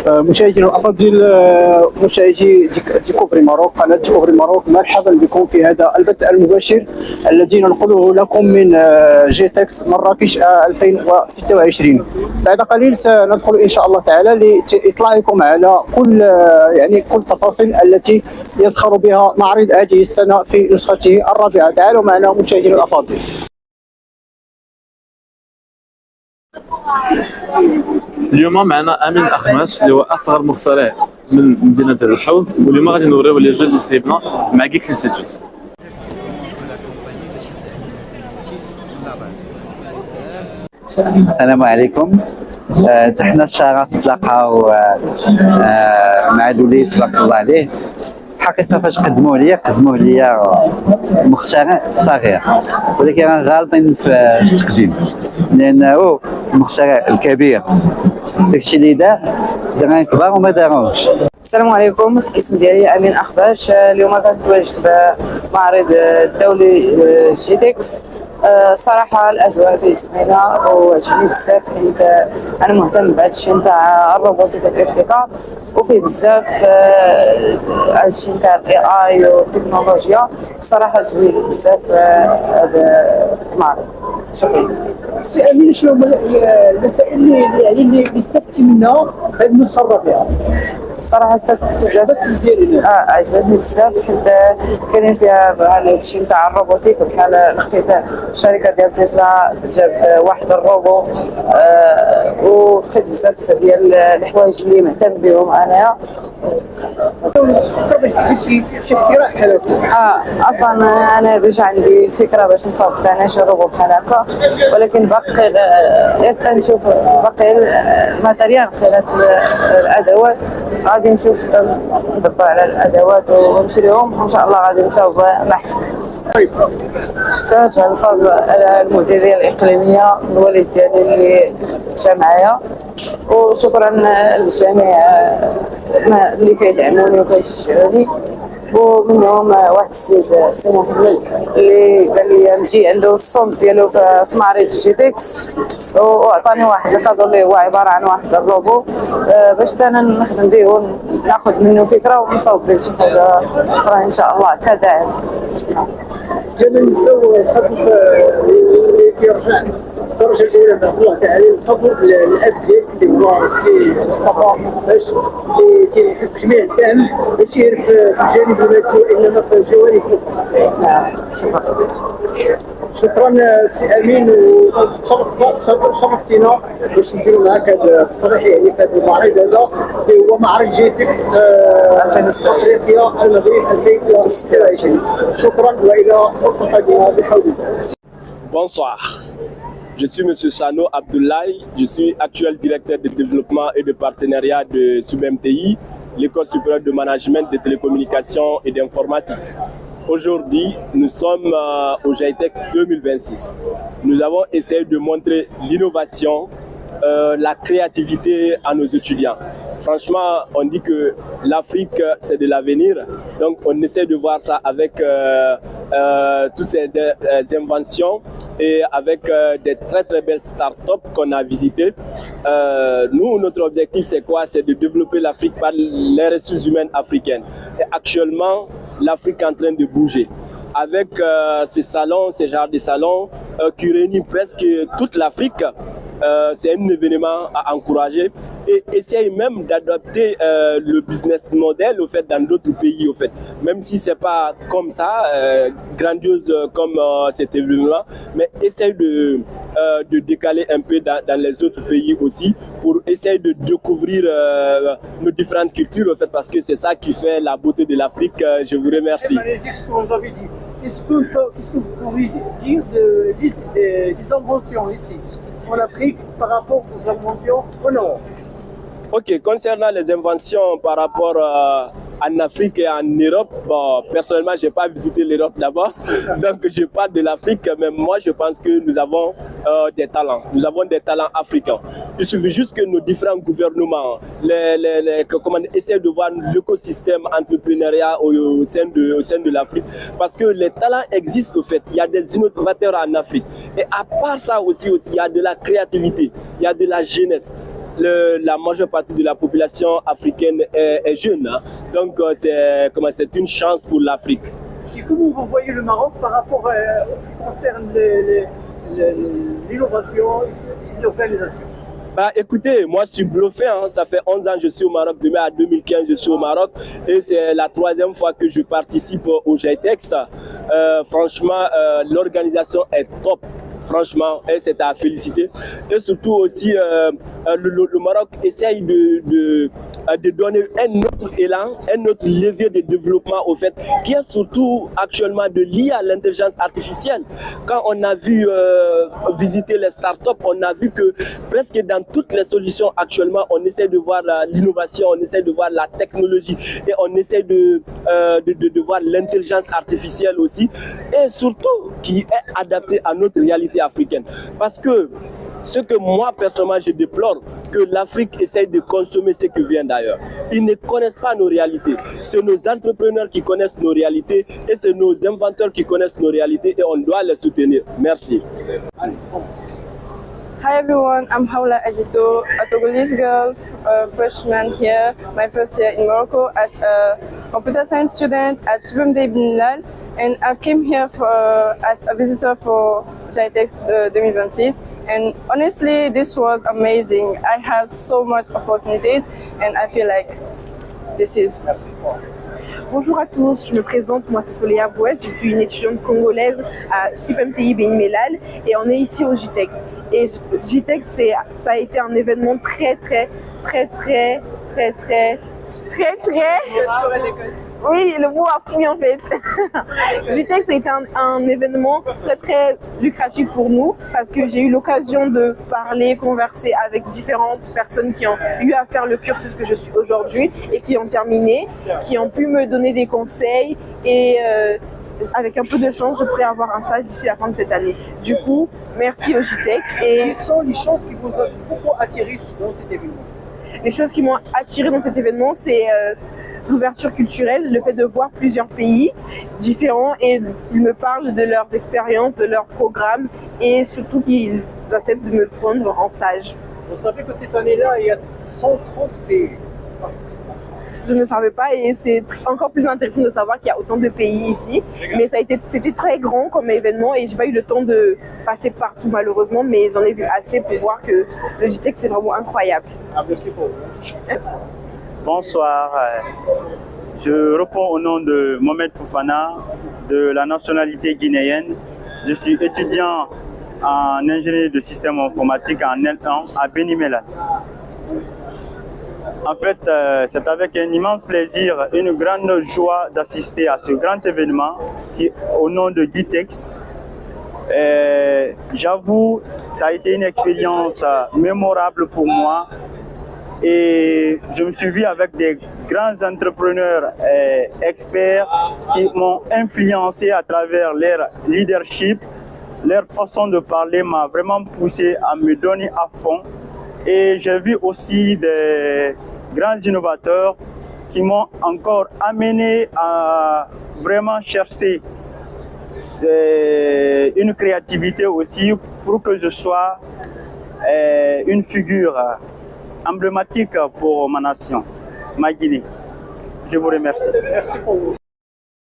مشاهدينا الافاضل، مشاهدي ديكوفري ماروك، قناه ديكوفري ماروك، مرحبا بكم في هذا البث المباشر الذي ننقله لكم من جيتكس مراكش 2026. بعد قليل سندخل ان شاء الله تعالى لاطلاعكم على كل كل التفاصيل التي يزخر بها معرض هذه السنه في نسخته الرابعه. تعالوا معنا مشاهدينا الافاضل. اليوم معنا امين اخماش اللي هو اصغر مخترع من مدينه الحوز، واليوم غادي نوريو لي جو اللي صايبنا مع جيكس انستيتوت. السلام عليكم. تحنا الشرف نتلاقاو مع الوليد تبارك الله عليه. الحقيقه فاش قدموه ليا مخترع صغير، ولكن غالطين في التقديم، لانه المخترع الكبير داكشي اللي دار كبار وما داروش. السلام عليكم، الاسم ديالي امين اخباش. اليوم كنت تواجدت بمعرض الدولي جيتكس. صراحة الأجواء فيه زوينة وعجبني بزاف، حيت أنا مهتم بهذا الشيء نتاع الروبوتيك والابتكار، وفيه بزاف هذا الشيء نتاع الاي والتكنولوجيا. صراحة زوين بزاف هذا المعرض. شكرا. سي امين، شنو هما المسائل اللي استفدتي منها في هذه النسخه الرابعه؟ صراحه استفدت بزاف. عجبتني بزاف، حيت كاينين فيها بحال هادشي نتاع الروبوتيك، بحال الاختفاء. الشركه ديال تسلا جابت واحد الروبو، ولقيت بزاف ديال الحوايج اللي مهتم بهم انايا. شي اقتراح بحال هكا؟ اصلا انا ديجا عندي فكره باش نصاوب انا شي روبو بحال هكا، ولكن باقي غير تنشوف باقي الماتيريال بحال هاد الادوات. غادي نشوف ندبر على الادوات ونشريهم، وان شاء الله غادي نصاوب محسن. طيب، كنرجع الفضل على المديريه الاقليميه الوالد ديالي اللي مشى معايا، وشكرا للجميع اللي كيدعموني وكيشجعوني، ومنهم واحد السيد سي محمد اللي قال لي نجي عنده الصوند ديالو في معرض جيتكس، وعطاني واحد الكادو اللي هو عباره عن واحد الروبو باش انا نخدم به وناخذ منه فكره ونصاوب به شي حاجه اخرى ان شاء الله كداعم. لما نساو الفضل اللي تيرجع الدرجه الاولى نعطي الله تعالى الفضل للاب ديالك اللي هو السي مصطفى باش تيحب جميع الدعم باش يعرف في الجانب المادي وانما في الجوانب الاخرى. نعم، شكرا. شكرا سي امين، شرفتينا باش نديروا معاك هذا التصريح في هذا المعرض هذا اللي هو معرض جيتكس 2026 افريقيا المغرب 2026. شكرا والى الفقره قادمه بحول الله. Bonsoir, je suis M. Sano Abdoulaye, je suis actuel directeur de développement et de partenariat de SUBMTI, l'école supérieure de management de télécommunications et d'informatique. Aujourd'hui, nous sommes au GITEX 2026. Nous avons essayé de montrer l'innovation, la créativité à nos étudiants. Franchement, on dit que l'Afrique, c'est de l'avenir. Donc, on essaie de voir ça avec toutes ces inventions et avec des très très belles startups qu'on a visitées. Nous, notre objectif, c'est quoi? C'est de développer l'Afrique par les ressources humaines africaines. Et actuellement, l'Afrique est en train de bouger. Avec ces salons, ces genres de salons qui réunissent presque toute l'Afrique, c'est un événement à encourager et essayer même d'adopter le business model au fait, dans d'autres pays. Au fait. Même si ce n'est pas comme ça, grandiose comme cet événement, mais essayer de décaler un peu dans les autres pays aussi pour essayer de découvrir nos différentes cultures au fait, parce que c'est ça qui fait la beauté de l'Afrique. Je vous remercie. Qu'est-ce que vous pouvez dire des inventions ici en Afrique par rapport aux inventions en Europe? Ok, concernant les inventions par rapport en Afrique et en Europe, bon, personnellement, je n'ai pas visité l'Europe d'abord, donc je parle de l'Afrique, mais moi je pense que nous avons des talents, africains. Il suffit juste que nos différents gouvernements essaient de voir l'écosystème entrepreneurial au sein de l'Afrique, parce que les talents existent au fait, il y a des innovateurs en Afrique, et à part ça aussi il y a de la créativité, il y a de la jeunesse. la majeure partie de la population africaine est jeune. Hein. Donc c'est une chance pour l'Afrique. Et comment vous voyez le Maroc par rapport à ce qui concerne l'innovation et l'organisation? Bah écoutez, moi je suis bluffé, hein. Ça fait 11 ans que je suis au Maroc, demain à 2015 je suis au Maroc et c'est la 3e fois que je participe au GITEX. Franchement, l'organisation est top. Franchement, c'est à féliciter. Et surtout aussi, le Maroc essaye de donner un autre élan, un autre levier de développement au fait, qui est surtout actuellement de lier à l'intelligence artificielle. Quand on a vu visiter les startups, on a vu que presque dans toutes les solutions actuellement, on essaie de voir l'innovation, on essaie de voir la technologie et on essaie de voir l'intelligence artificielle aussi, et surtout qui est adaptée à notre réalité africaine. Parce que ce que moi personnellement je déplore, que l'Afrique essaye de consommer ce qui vient d'ailleurs. Ils ne connaissent pas nos réalités. C'est nos entrepreneurs qui connaissent nos réalités et c'est nos inventeurs qui connaissent nos réalités et on doit les soutenir. Merci. Hi everyone, I'm Haoula Adito, a Togolese girl, freshman here, my first year in Morocco as a computer science student at SUBMTI Ben Mellal, and I came here as a visitor for GITEX 2026, and honestly this was amazing. I have so much opportunities and I feel like this is... Bonjour à tous, je me présente, moi c'est Soléa Bouès, je suis une étudiante congolaise à SUBMTI Ben Mellal et on est ici au GITEX. Et GITEX, ça a été un événement très, oui, le mot a fouillé en fait. GITEX a été un événement très lucratif pour nous parce que j'ai eu l'occasion de parler, converser avec différentes personnes qui ont eu à faire le cursus que je suis aujourd'hui et qui ont terminé, qui ont pu me donner des conseils et avec un peu de chance, je pourrais avoir un stage d'ici la fin de cette année. Du coup, merci au GITEX. Et quelles sont les choses qui vous ont beaucoup attiré dans cet événement? Les choses qui m'ont attiré dans cet événement, c'est l'ouverture culturelle, le fait de voir plusieurs pays différents et qu'ils me parlent de leurs expériences, de leurs programmes et surtout qu'ils acceptent de me prendre en stage. Vous savez que cette année-là, il y a 130 pays participants. Je ne savais pas et c'est encore plus intéressant de savoir qu'il y a autant de pays ici. Mais c'était très grand comme événement et j'ai pas eu le temps de passer partout malheureusement, mais j'en ai vu assez pour voir que le GITEX c'est vraiment incroyable. Ah, merci beaucoup. Bonsoir, je réponds au nom de Mohamed Foufana, de la nationalité guinéenne. Je suis étudiant en ingénierie de système informatique en L1 à Ben Mellal. En fait, c'est avec un immense plaisir, une grande joie d'assister à ce grand événement qui, au nom de GITEX. J'avoue, ça a été une expérience mémorable pour moi et je me suis vu avec des grands entrepreneurs experts qui m'ont influencé à travers leur leadership. Leur façon de parler m'a vraiment poussé à me donner à fond. Et j'ai vu aussi des grands innovateurs qui m'ont encore amené à vraiment chercher une créativité aussi pour que je sois une figure emblématique pour ma nation, ma Guinée. Je vous remercie. Merci pour vous.